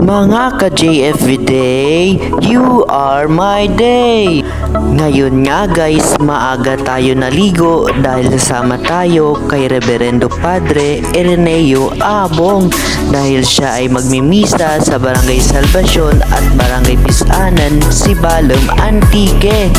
Mga ka-JFV Day, you are my day! Ngayon nga guys, maaga tayo naligo dahil sasama tayo kay Reverendo Padre Ireneo Abong dahil siya ay magmimisa sa Barangay Salvacion at Barangay Pisanan, Sibalom, Antique.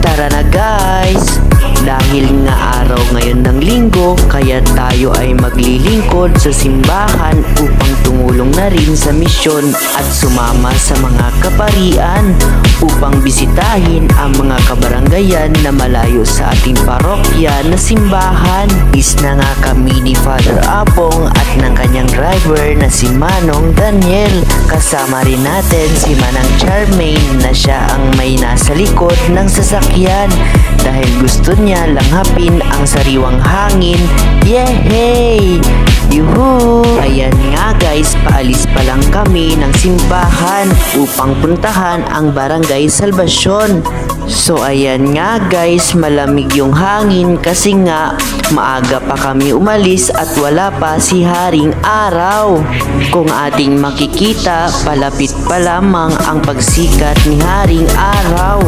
Tara na guys! Dahil nga araw ngayon ng linggo, kaya tayo ay maglilingkod sa simbahan upang tumulong na rin sa misyon at sumama sa mga kaparian upang bisitahin ang mga kabaranggayan na malayo sa ating parokya na simbahan. Is na nga kami ni Father Apong at ng kanyang driver na si Manong Daniel. Kasama rin natin si Manang Charmaine na siya ang may nasa likod ng sasakyan dahil gusto niya langhapin ang sariwang hangin. Yehey! Yuhu! Ayan nga guys, paalis pa lang kami ng simbahan upang puntahan ang Barangay Salvacion. So ayan nga guys, malamig yung hangin kasi nga maaga pa kami umalis at wala pa si Haring Araw. Kung ating makikita, palapit pa lamang ang pagsikat ni Haring Araw.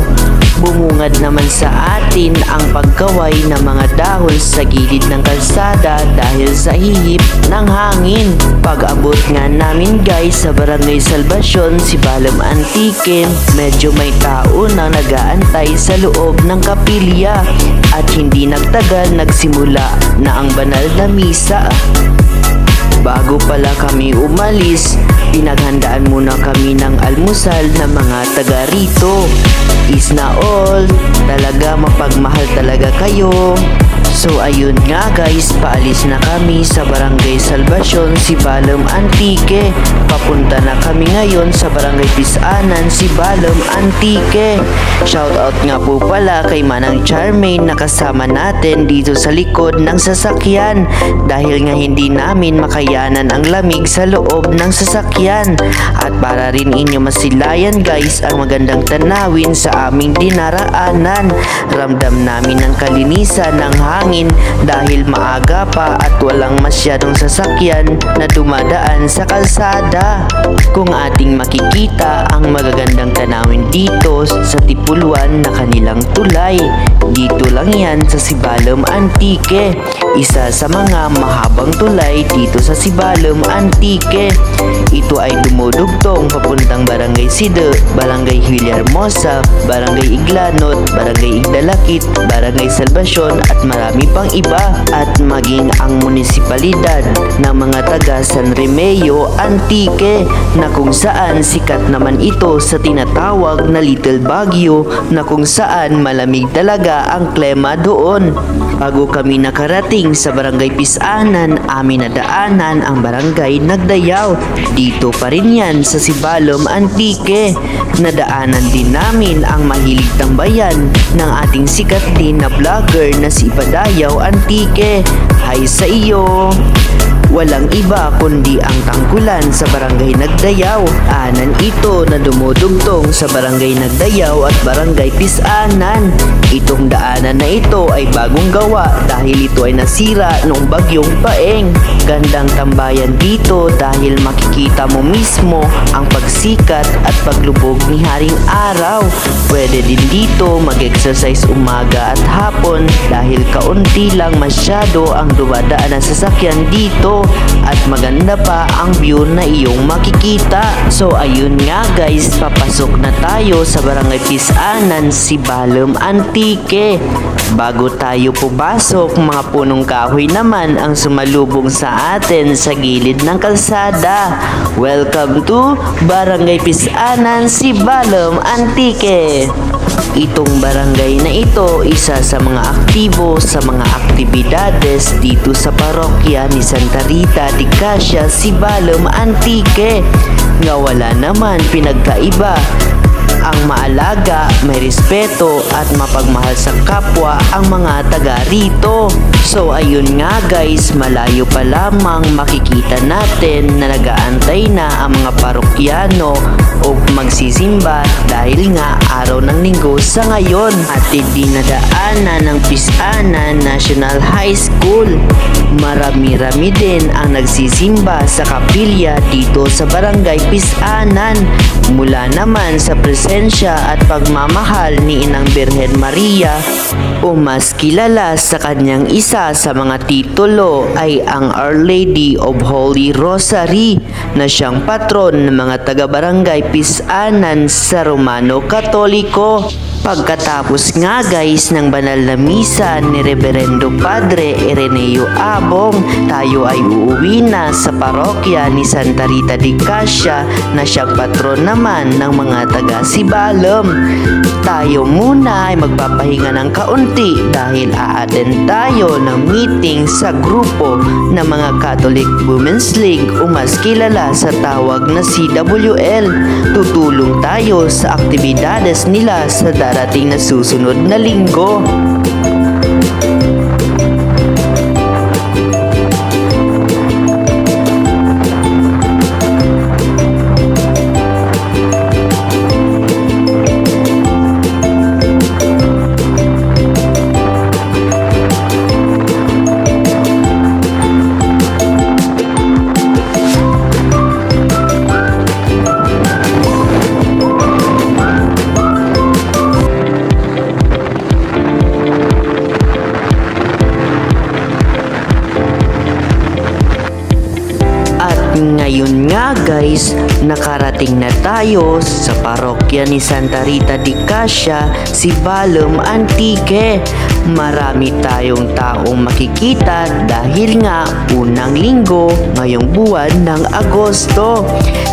Bumungad naman sa atin ang pagkaway ng mga dahon sa gilid ng kalsada dahil sa hihip ng hangin. Pag-abot nga namin guys sa Barangay Salvacion, Sibalom, Antique, medyo may tao na nag-aantay sa loob ng kapilya at hindi nagtagal nagsimula na ang banal na misa. Bago pala kami umalis, pinaghandaan muna kami ng almusal ng mga taga rito. Is na all, talaga mapagmahal talaga kayo. So ayun nga guys, paalis na kami sa Barangay Salvacion, Sibalom, Antique. Papunta na kami ngayon sa Barangay Pisanan, Sibalom, Antique. Shoutout nga po pala kay Manang Charmaine na kasama natin dito sa likod ng sasakyan dahil nga hindi namin makayanan ang lamig sa loob ng sasakyan. At para rin inyo masilayan guys ang magandang tanawin sa aming dinaraanan, ramdam namin ang kalinisan ng hangin dahil maaga pa at walang masyadong sasakyan na dumadaan sa kalsada. Kung ating makikita ang magagandang tanawin dito sa tipuluan na kanilang tulay, dito lang yan sa Sibalom, Antique. Isa sa mga mahabang tulay dito sa Sibalom, Antique. Ito ay dumudugtong papuntang Barangay Side, Barangay Villahermosa, Barangay Iglanot, Barangay Igdalakit, Barangay Salvacion at marami pang iba, at maging ang munisipalidad ng mga taga San Remeo, Antique na kung saan sikat naman ito sa tinatawag na Little Baguio na kung saan malamig talaga ang klima doon. Bago kami nakarating sa Barangay Pisanan, amin nadaanan ang Barangay Nagdayaw. Dito pa rin yan sa Sibalom, Antique. Nadaanan din namin ang mahilig tambayan ng ating sikat din na vlogger na si Ipadayaw, Antique. Hi sa iyo! Walang iba kundi ang tangkulan sa Barangay Nagdayaw. Anan ito na dumudugtong sa Barangay Nagdayaw at Barangay Pisanan. Itong daanan na ito ay bagong gawa dahil ito ay nasira noong bagyong Paeng. Gandang tambayan dito dahil makikita mo mismo ang pagsikat at paglubog ni Haring Araw. Pwede din dito mag-exercise umaga at hapon dahil kaunti lang masyado ang dumadaan ng sasakyan dito at maganda pa ang view na iyong makikita. So ayun nga guys, papasok na tayo sa Barangay Pisanan, Sibalom, Antique. Bago tayo pumasok, mga punong kahoy naman ang sumalubong sa atin sa gilid ng kalsada. Welcome to Barangay Pisanan, Sibalom, Antique. Itong barangay na ito, isa sa mga aktibo sa mga aktibidades dito sa parokya ni Santa Rita de Casia, Sibalom, Antique. Nga wala naman pinagkaiba ang maalaga, may respeto at mapagmahal sa kapwa ang mga taga rito. So ayun nga guys, malayo pa lamang makikita natin na nagaantay na ang mga parokyano o magsisimba dahil nga araw ng linggo sa ngayon at dinadaanan ng Pisanan National High School. Marami-rami din ang nagsisimba sa kapilya dito sa Barangay Pisanan mula naman sa presensya at pagmamahal ni Inang Birhen Maria o mas kilala sa kanyang isa sa mga titulo ay ang Our Lady of Holy Rosary na siyang patron ng mga taga-barangay Pisanan sa Romano Katoliko. Pagkatapos nga guys ng banal na misa ni Reverendo Padre Ireneo Abong, tayo ay uuwi na sa parokya ni Santa Rita de Cassia na siyang patron naman ng mga taga Sibalom. Tayo muna ay magpapahinga ng kaunti dahil a-attend tayo ng meeting sa grupo ng mga Catholic Women's League o mas kilala sa tawag na CWL. Tutulong tayo sa aktibidades nila sa darating na susunod na linggo. Ngayon nga guys, nakarating na tayo sa parokya ni Santa Rita de Cassia, Sibalom, Antique. Marami tayong taong makikita dahil nga unang linggo ngayong buwan ng Agosto.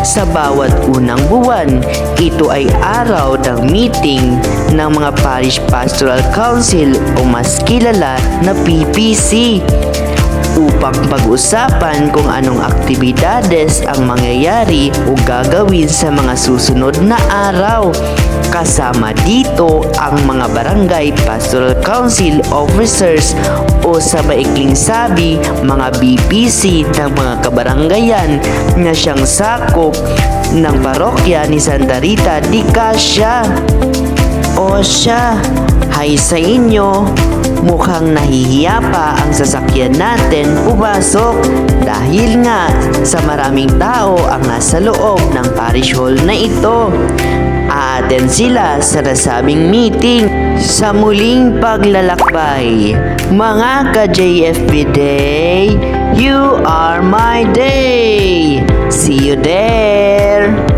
Sa bawat unang buwan, ito ay araw ng meeting ng mga Parish Pastoral Council o mas kilala na PPC, upang pag-usapan kung anong aktibidades ang mangyayari o gagawin sa mga susunod na araw. Kasama dito ang mga Barangay Pastoral Council Officers o sa maikling sabi, mga BPC ng mga kabaranggayan na siyang sakop ng parokya ni Santa Rita de Cassia. O siya, hi sa inyo! Mukhang nahihiya pa ang sasakyan natin pumasok dahil nga sa maraming tao ang nasa loob ng parish hall na ito. A-attend sila sa nasabing meeting. Sa muling paglalakbay, mga ka-JFP Day, you are my day! See you there!